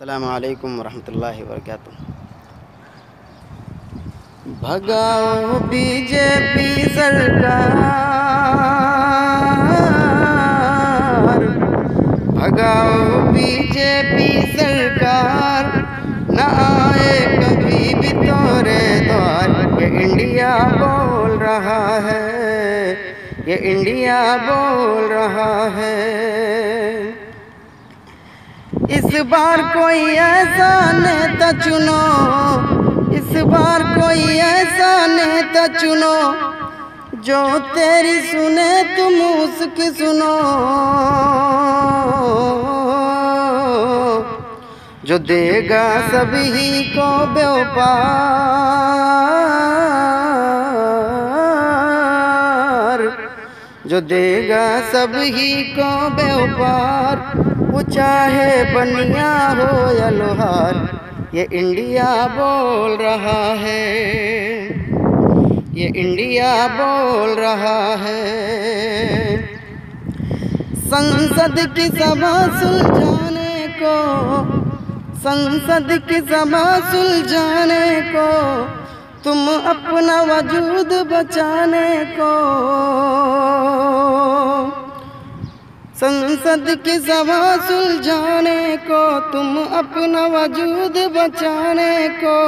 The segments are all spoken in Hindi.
अस्सलामु अलैकुम वरहमतुल्लाहि वबरकातुहू। भगाओ बीजेपी सरकार, भगाओ बीजेपी सरकार, न आए कभी भी तोरे द्वार। ये इंडिया बोल रहा है, ये इंडिया बोल रहा है। इस बार कोई ऐसा नेता चुनो, इस बार कोई ऐसा नेता चुनो, जो तेरी सुने तुम उसकी सुनो, जो देगा सभी को व्यापार, जो देगा सभी को व्यापार। वो चाहे बनिया हो या लोहार, ये इंडिया बोल रहा है, ये इंडिया बोल रहा है। संसद की सभा सुलझाने को, संसद की सभा सुलझाने को, तुम अपना वजूद बचाने को, संसद की सभा सुलझाने को, तुम अपना वजूद बचाने को।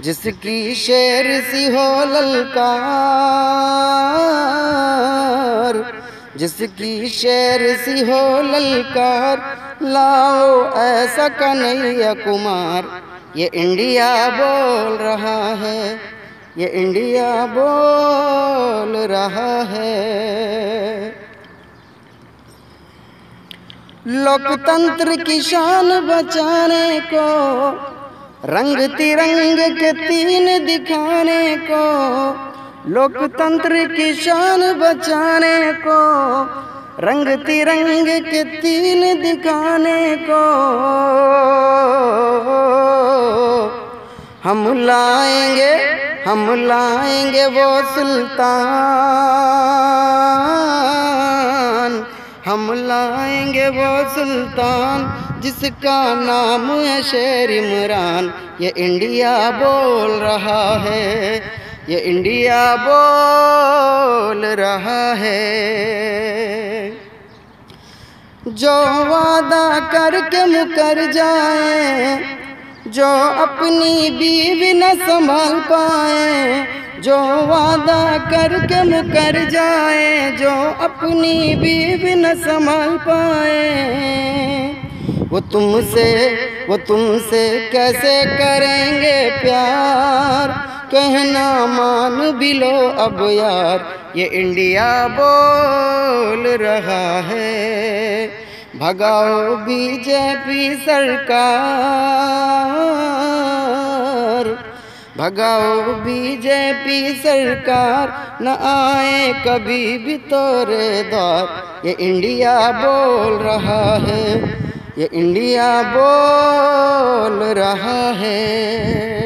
जिसकी शेर सी हो ललकार, जिसकी शेर सी हो ललकार, लाओ ऐसा कन्हैया कुमार। ये इंडिया बोल रहा है, ये इंडिया बोल रहा है। लोकतंत्र की शान बचाने को, रंग तिरंग के तीन दिखाने को, लोकतंत्र की शान बचाने को, रंग तिरंग के तीन दिखाने को। हम लाएंगे, हम लाएंगे वो सुल्तान, हम लाएंगे वो सुल्तान, जिसका नाम है शेर इमरान। ये इंडिया बोल रहा है, ये इंडिया बोल रहा है। जो वादा करके मुकर जाए, जो अपनी बीवी न संभाल पाए, जो वादा करके मुकर जाए, जो अपनी बीवी न संभाल पाए, वो तुमसे कैसे करेंगे प्यार। कहना मान भी लो अब यार, ये इंडिया बोल रहा है। भगाओ बीजेपी सरकार, भगाओ बीजेपी सरकार, न आए कभी भी तोरे द्वार। ये इंडिया बोल रहा है, ये इंडिया बोल रहा है।